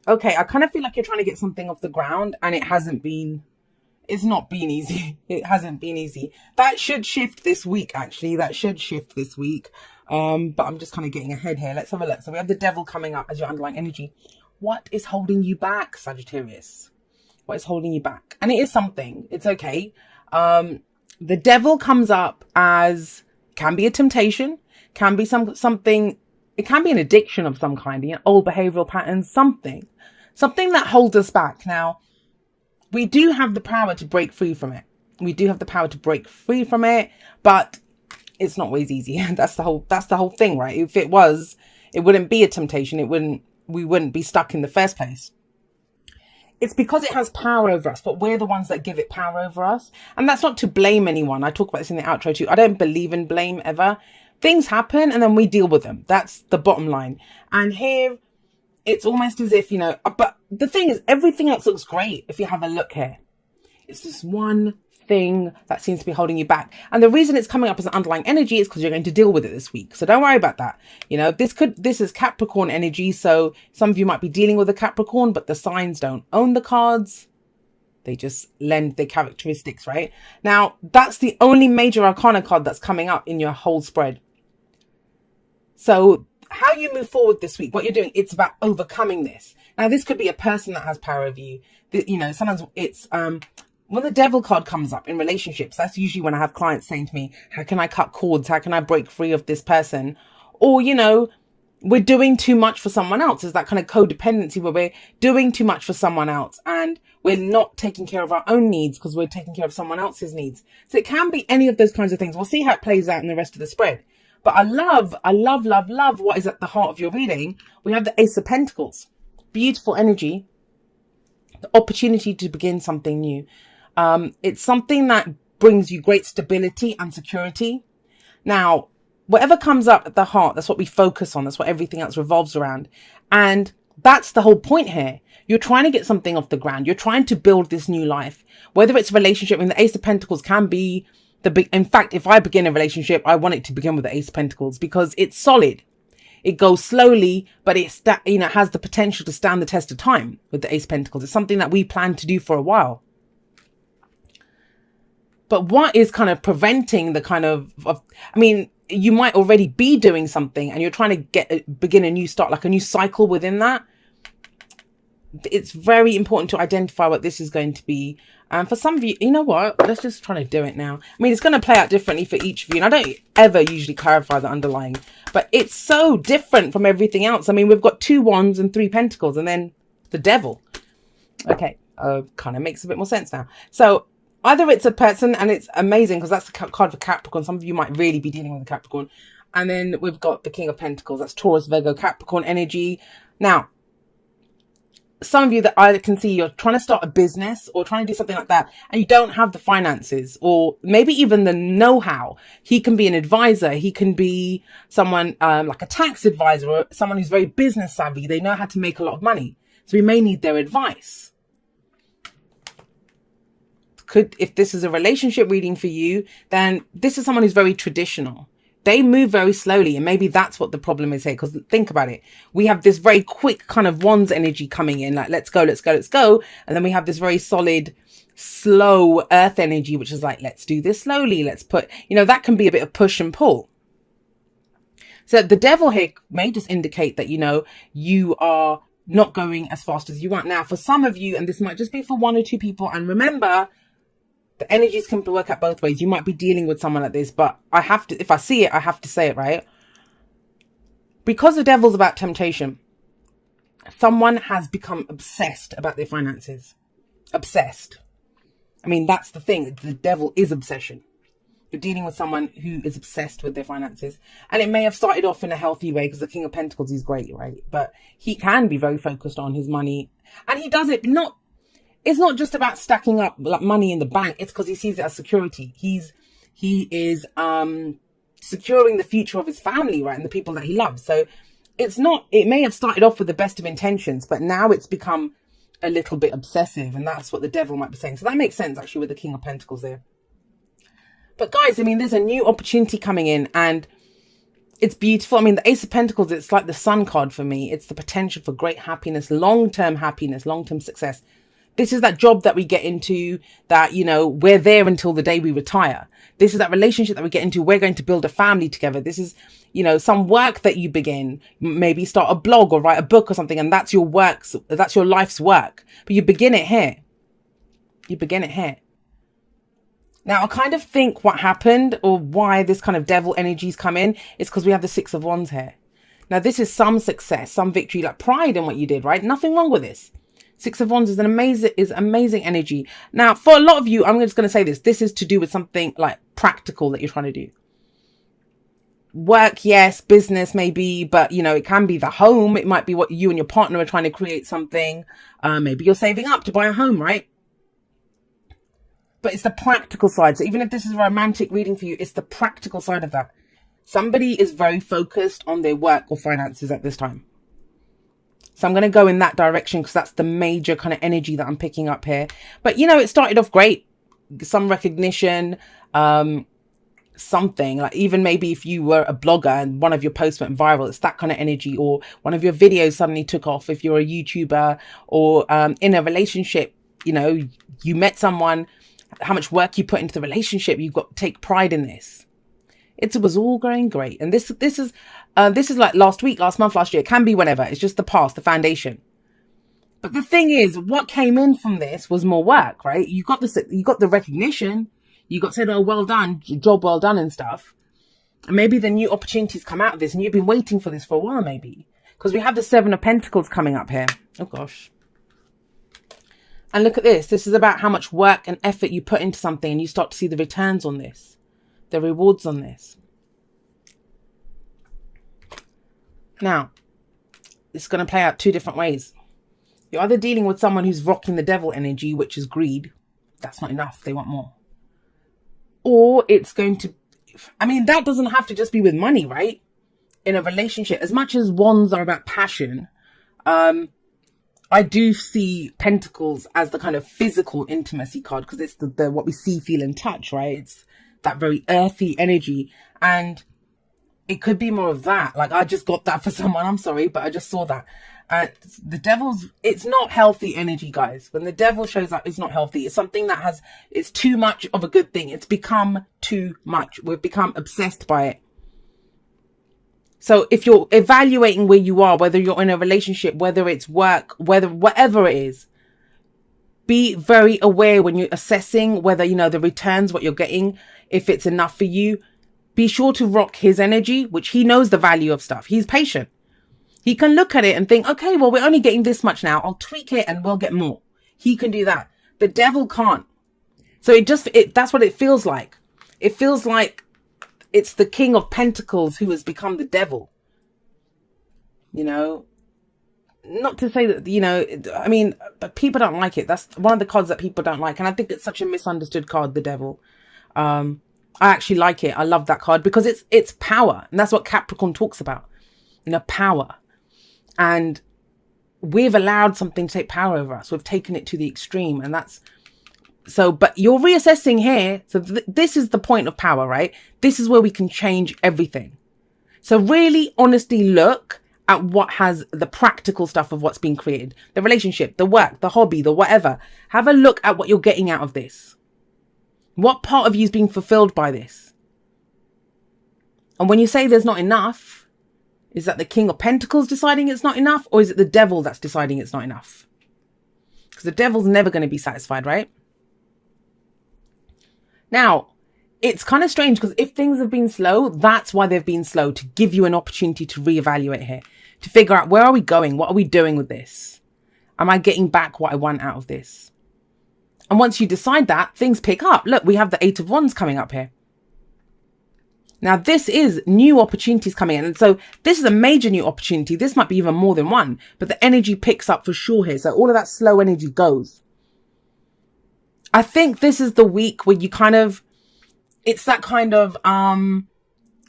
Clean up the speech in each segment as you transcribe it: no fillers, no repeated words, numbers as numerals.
Okay, I kind of feel like you're trying to get something off the ground and it's not been easy. It hasn't been easy. That should shift this week, actually. That should shift this week. But I'm just kind of getting ahead here. Let's have a look. So we have the devil coming up as your underlying energy. What is holding you back, Sagittarius? What is holding you back? And it is something. It's okay. The devil comes up as, can be a temptation, can be something, it can be an addiction of some kind, old behavioral patterns, something that holds us back. Now, we do have the power to break free from it. We do have the power to break free from it, but it's not always easy. That's the whole thing, right? If it was, it wouldn't be a temptation. We wouldn't be stuck in the first place. It's because it has power over us, but we're the ones that give it power over us. And that's not to blame anyone. I talk about this in the outro too. I don't believe in blame ever. Things happen and then we deal with them. That's the bottom line. And here, it's almost as if, but the thing is, everything else looks great if you have a look here. It's just one thing that seems to be holding you back. And the reason it's coming up as an underlying energy is because you're going to deal with it this week. So don't worry about that. This is Capricorn energy. So some of you might be dealing with a Capricorn, but the signs don't own the cards. They just lend their characteristics, right? Now, that's the only major arcana card that's coming up in your whole spread. So how you move forward this week, what you're doing, it's about overcoming this. Now, this could be a person that has power over you. Sometimes it's, when the devil card comes up in relationships, that's usually when I have clients saying to me, how can I cut cords? How can I break free of this person? Or, we're doing too much for someone else. There's that kind of codependency where we're doing too much for someone else and we're not taking care of our own needs because we're taking care of someone else's needs. So it can be any of those kinds of things. We'll see how it plays out in the rest of the spread. But I love what is at the heart of your reading. We have the Ace of Pentacles. Beautiful energy. The opportunity to begin something new. It's something that brings you great stability and security. Now, whatever comes up at the heart, that's what we focus on. That's what everything else revolves around. And that's the whole point here. You're trying to get something off the ground. You're trying to build this new life, whether it's a relationship. The Ace of Pentacles can be in fact, if I begin a relationship, I want it to begin with the Ace of Pentacles because it's solid. It goes slowly, but it has the potential to stand the test of time with the Ace of Pentacles. It's something that we plan to do for a while. But what is kind of preventing the kind of you might already be doing something and you're trying to begin a new start, like a new cycle within that. It's very important to identify what this is going to be. And for some of you, you know what? Let's just try to do it now. It's going to play out differently for each of you. And I don't ever usually clarify the underlying, but it's so different from everything else. We've got 2 wands and 3 pentacles and then the devil. Okay. Kind of makes a bit more sense now. So either it's a person, and it's amazing because that's the card for Capricorn. Some of you might really be dealing with a Capricorn. And then we've got the King of Pentacles. That's Taurus, Virgo, Capricorn energy. Now, some of you that I can see, you're trying to start a business or trying to do something like that, and you don't have the finances or maybe even the know-how. He can be an advisor. He can be someone like a tax advisor or someone who's very business savvy. They know how to make a lot of money. So we may need their advice. If this is a relationship reading for you, then this is someone who's very traditional. They move very slowly, and maybe that's what the problem is here. Because think about it. We have this very quick kind of wands energy coming in, like, let's go, let's go, let's go. And then we have this very solid, slow earth energy, which is like, let's do this slowly. Let's put, that can be a bit of push and pull. So the devil here may just indicate that, you are not going as fast as you want. Now, for some of you, and this might just be for 1 or 2 people, and remember, the energies can work out both ways. You might be dealing with someone like this, but if I see it, I have to say it, right? Because the devil's about temptation, someone has become obsessed about their finances. Obsessed. That's the thing. The devil is obsession. You're dealing with someone who is obsessed with their finances. And it may have started off in a healthy way because the King of Pentacles is great, right? But he can be very focused on his money. And he does it it's not just about stacking up like money in the bank. It's because he sees it as security. He is securing the future of his family, right? And the people that he loves. So it may have started off with the best of intentions, but now it's become a little bit obsessive. And that's what the devil might be saying. So that makes sense actually with the King of Pentacles there. But guys, there's a new opportunity coming in, and It's beautiful. I mean, the Ace of Pentacles, it's like the Sun card for me. It's the potential for great happiness, long-term success. This is that job that we get into that, you know, we're there until the day we retire. This is that relationship that we get into. We're going to build a family together. This is, you know, some work that you begin, maybe start a blog or write a book or something. And that's your works. That's your life's work. But you begin it here. You begin it here. Now, I kind of think what happened or why this kind of devil energies come in is because we have the Six of Wands here. Now, this is some success, some victory, like pride in what you did, right? Nothing wrong with this. Six of Wands is amazing energy. Now, for a lot of you, I'm just going to say this. This is to do with something like practical that you're trying to do. Work, yes. Business, maybe. But, you know, it can be the home. It might be what you and your partner are trying to create something. Maybe you're saving up to buy a home, right? But it's the practical side. So even if this is a romantic reading for you, it's the practical side of that. Somebody is very focused on their work or finances at this time. So I'm going to go in that direction because that's the major kind of energy that I'm picking up here. But, you know, it started off great. Some recognition, something like even maybe if you were a blogger and one of your posts went viral, it's that kind of energy, or one of your videos suddenly took off. If you're a YouTuber or in a relationship, you know, you met someone, how much work you put into the relationship, you've got to take pride in this. It was all going great. And this is like last week, last month, last year. It can be whenever. It's just the past, the foundation. But the thing is, what came in from this was more work, right? You got the recognition. You got said, oh, well done, job well done and stuff. And maybe the new opportunities come out of this and you've been waiting for this for a while, maybe. Because we have the Seven of Pentacles coming up here. Oh, gosh. And look at this. This is about how much work and effort you put into something and you start to see the returns on this, the rewards on this. Now, it's going to play out two different ways. You're either dealing with someone who's rocking the devil energy, which is greed. That's not enough. They want more. Or it's going to, I mean, that doesn't have to just be with money, right? In a relationship, as much as wands are about passion, I do see Pentacles as the kind of physical intimacy card because it's the what we see, feel and touch, right? It's that very earthy energy. And it could be more of that. Like I just got that for someone. I'm sorry, but I just saw that. The devil's, it's not healthy energy, guys. When the devil shows up, it's not healthy. It's something that it's too much of a good thing. It's become too much. We've become obsessed by it. So if you're evaluating where you are, whether you're in a relationship, whether it's work, whatever it is, be very aware when you're assessing whether, you know, the returns, what you're getting, if it's enough for you. Be sure to rock his energy, which he knows the value of stuff. He's patient. He can look at it and think, okay, well, we're only getting this much now. I'll tweak it and we'll get more. He can do that. The devil can't. So that's what it feels like. It feels like it's the King of Pentacles who has become the devil. You know, not to say that, you know, I mean, but people don't like it. That's one of the cards that people don't like. And I think it's such a misunderstood card, the devil. I actually like it. I love that card because it's power. And that's what Capricorn talks about, you know, power. And we've allowed something to take power over us. We've taken it to the extreme. And that's so, but you're reassessing here. So this is the point of power, right? This is where we can change everything. So really honestly look at what has the practical stuff of what's being created, the relationship, the work, the hobby, the whatever. Have a look at what you're getting out of this. What part of you is being fulfilled by this? And when you say there's not enough, is that the King of Pentacles deciding it's not enough? Or is it the devil that's deciding it's not enough? Because the devil's never going to be satisfied, right? Now, it's kind of strange because if things have been slow, that's why they've been slow, to give you an opportunity to reevaluate here, to figure out where are we going? What are we doing with this? Am I getting back what I want out of this? And once you decide that, things pick up. Look, we have the Eight of Wands coming up here. Now, this is new opportunities coming in. And so this is a major new opportunity. This might be even more than one, but the energy picks up for sure here. So all of that slow energy goes. I think this is the week where you kind of, it's that kind of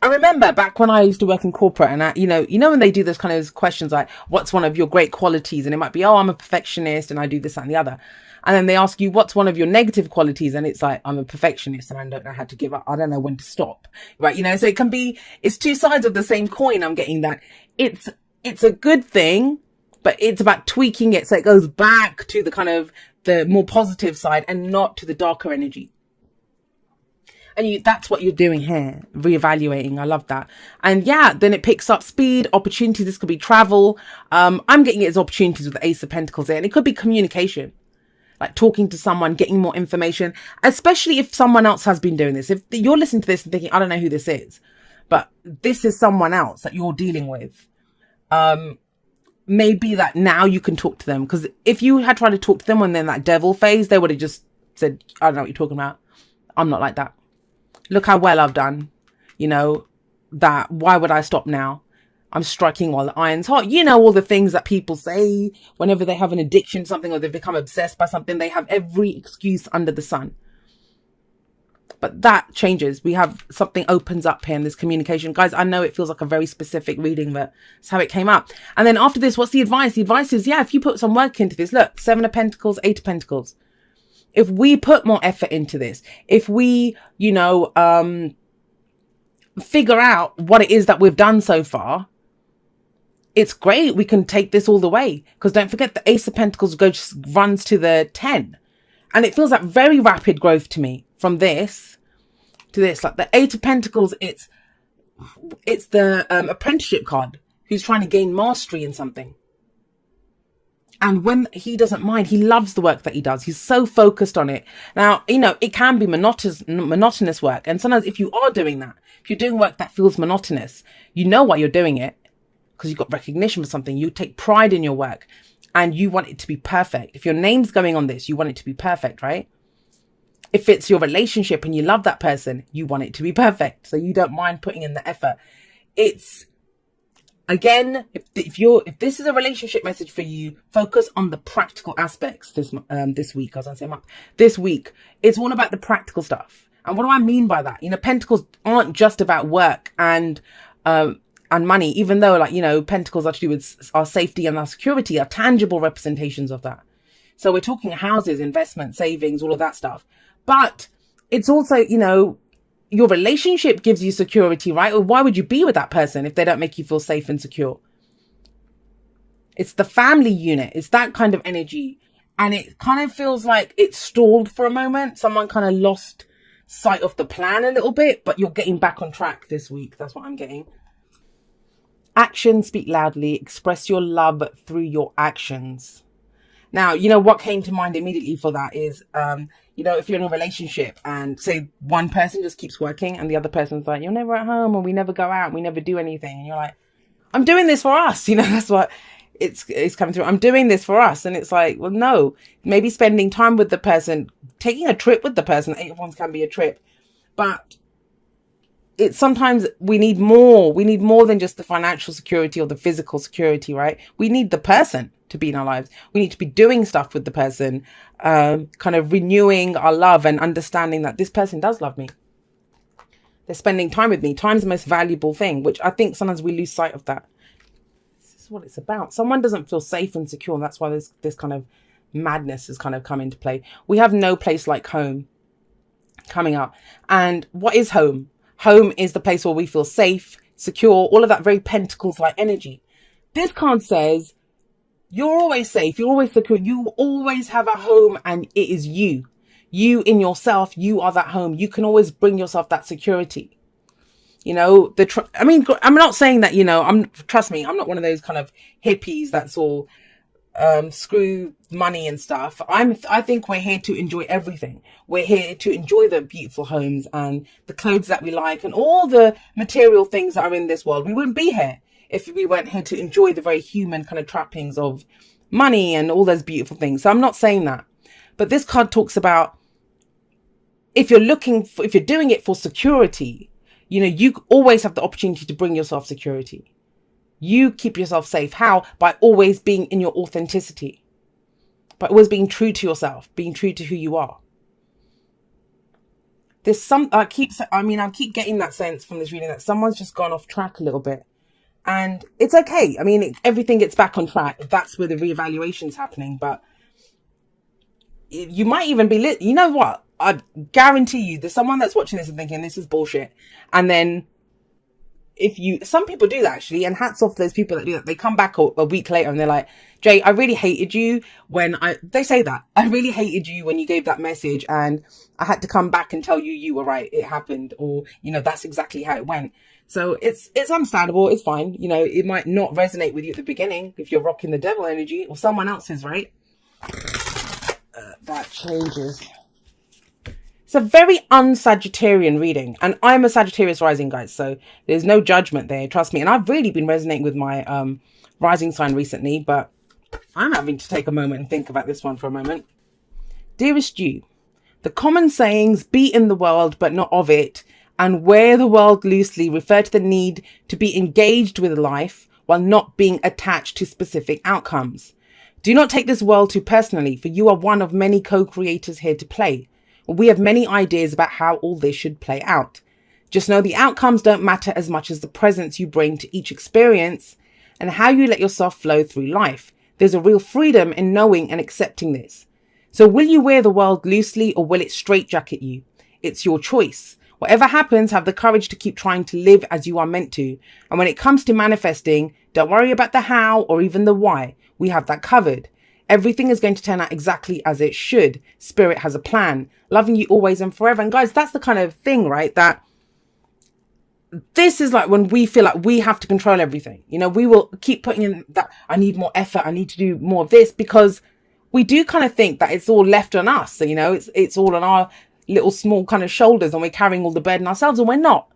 I remember back when I used to work in corporate, and when they do those kind of questions like, what's one of your great qualities? And it might be, oh, I'm a perfectionist and I do this, that, and the other. And then they ask you, what's one of your negative qualities? And it's like, I'm a perfectionist and I don't know how to give up. I don't know when to stop. Right. So it can be, it's two sides of the same coin. I'm getting that. It's a good thing, but it's about tweaking it so it goes back to the kind of the more positive side and not to the darker energy. And that's what you're doing here, reevaluating. I love that. And yeah, then it picks up speed, opportunities. This could be travel. I'm getting it as opportunities with the Ace of Pentacles there. And it could be communication, like talking to someone, getting more information, especially if someone else has been doing this. If you're listening to this and thinking, I don't know who this is, but this is someone else that you're dealing with. Maybe that now you can talk to them. Because if you had tried to talk to them when they're in that devil phase, they would have just said, I don't know what you're talking about. I'm not like that. Look how well I've done, that why would I stop now? I'm striking while the iron's hot. All the things that people say whenever they have an addiction to something or they've become obsessed by something, they have every excuse under the sun. But that changes. We have something opens up here in this communication. Guys, I know it feels like a very specific reading, but it's how it came up. And then after this, what's the advice? The advice is, if you put some work into this, look, 7 of Pentacles, 8 of Pentacles. If we put more effort into this, if we, figure out what it is that we've done so far, it's great. We can take this all the way. Because don't forget, the Ace of Pentacles runs to the 10. And it feels like very rapid growth to me from this to this. Like the 8 of Pentacles, it's the apprenticeship card who's trying to gain mastery in something. And when he doesn't mind, he loves the work that he does. He's so focused on it. Now, it can be monotonous work. And sometimes if you are doing that, if you're doing work that feels monotonous, you know why you're doing it because you've got recognition for something. You take pride in your work and you want it to be perfect. If your name's going on this, you want it to be perfect, right? If it's your relationship and you love that person, you want it to be perfect. So you don't mind putting in the effort. It's, again, if this is a relationship message for you, focus on the practical aspects this week. As I say, this week, it's all about the practical stuff. And what do I mean by that? Pentacles aren't just about work and money, even though Pentacles are to do with our safety and our security, are tangible representations of that. So we're talking houses, investment, savings, all of that stuff. But it's also, your relationship gives you security, right? Or why would you be with that person if they don't make you feel safe and secure? It's the family unit. It's that kind of energy. And it kind of feels like it's stalled for a moment. Someone kind of lost sight of the plan a little bit, but you're getting back on track this week. That's what I'm getting. Actions speak loudly. Express your love through your actions. Now, what came to mind immediately for that is, if you're in a relationship and say one person just keeps working and the other person's like, you're never at home or we never go out, we never do anything. And you're like, I'm doing this for us. That's what it's coming through. I'm doing this for us. And it's like, well, no, maybe spending time with the person, taking a trip with the person. 8 of Wands can be a trip, but it's sometimes we need more. We need more than just the financial security or the physical security, right? We need the person to be in our lives. We need to be doing stuff with the person, kind of renewing our love and understanding that this person does love me. They're spending time with me. Time's the most valuable thing, which I think sometimes we lose sight of that. This is what it's about. Someone doesn't feel safe and secure. And that's why this kind of madness has kind of come into play. We have no place like home coming up. And what is home? Home is the place where we feel safe, secure, all of that very Pentacles-like energy. This card says, you're always safe. You're always secure. You always have a home and it is you. You in yourself, you are that home. You can always bring yourself that security. I'm not saying that, trust me, I'm not one of those kind of hippies that's all screw money and stuff. I think we're here to enjoy everything. We're here to enjoy the beautiful homes and the clothes that we like and all the material things that are in this world. We wouldn't be here if we weren't here to enjoy the very human kind of trappings of money and all those beautiful things. So I'm not saying that. But this card talks about if you're doing it for security, you always have the opportunity to bring yourself security. You keep yourself safe. How? By always being in your authenticity. By always being true to yourself, being true to who you are. there's I keep getting that sense from this reading that someone's just gone off track a little bit. And it's okay. I mean, everything gets back on track. That's where the reevaluation's happening. But you might even be you know what? I guarantee you there's someone that's watching this and thinking this is bullshit. And then some people do that actually, and hats off to those people that do that. They come back a week later and they're like, Jay, I really hated you they say that. I really hated you when you gave that message, and I had to come back and tell you you were right. It happened, or, that's exactly how it went. So it's understandable. It's fine. It might not resonate with you at the beginning if you're rocking the devil energy, or someone else's, right? That changes. It's a very un-Sagittarian reading, and I'm a Sagittarius rising, guys, so there's no judgment there, trust me. And I've really been resonating with my rising sign recently, but I'm having to take a moment and think about this one for a moment. Dearest you, the common sayings, be in the world but not of it, and wear the world loosely, refer to the need to be engaged with life while not being attached to specific outcomes. Do not take this world too personally, for you are one of many co-creators here to play. We have many ideas about how all this should play out. Just know the outcomes don't matter as much as the presence you bring to each experience and how you let yourself flow through life. There's a real freedom in knowing and accepting this. So will you wear the world loosely, or will it straitjacket you? It's your choice. Whatever happens, have the courage to keep trying to live as you are meant to. And when it comes to manifesting, don't worry about the how or even the why. We have that covered. Everything is going to turn out exactly as it should. Spirit has a plan. Loving you always and forever. And guys, that's the kind of thing, right? That this is like when we feel like we have to control everything. We will keep putting in that I need more effort. I need to do more of this, because we do kind of think that it's all left on us. So, it's all on our little small kind of shoulders, and we're carrying all the burden ourselves, and we're not.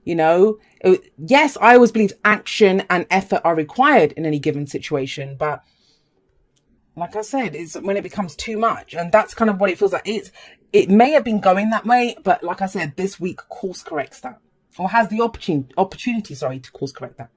Yes, I always believe action and effort are required in any given situation, but like I said, it's when it becomes too much, and that's kind of what it feels like. It may have been going that way, but like I said, this week course corrects that, or has the opportunity to course correct that.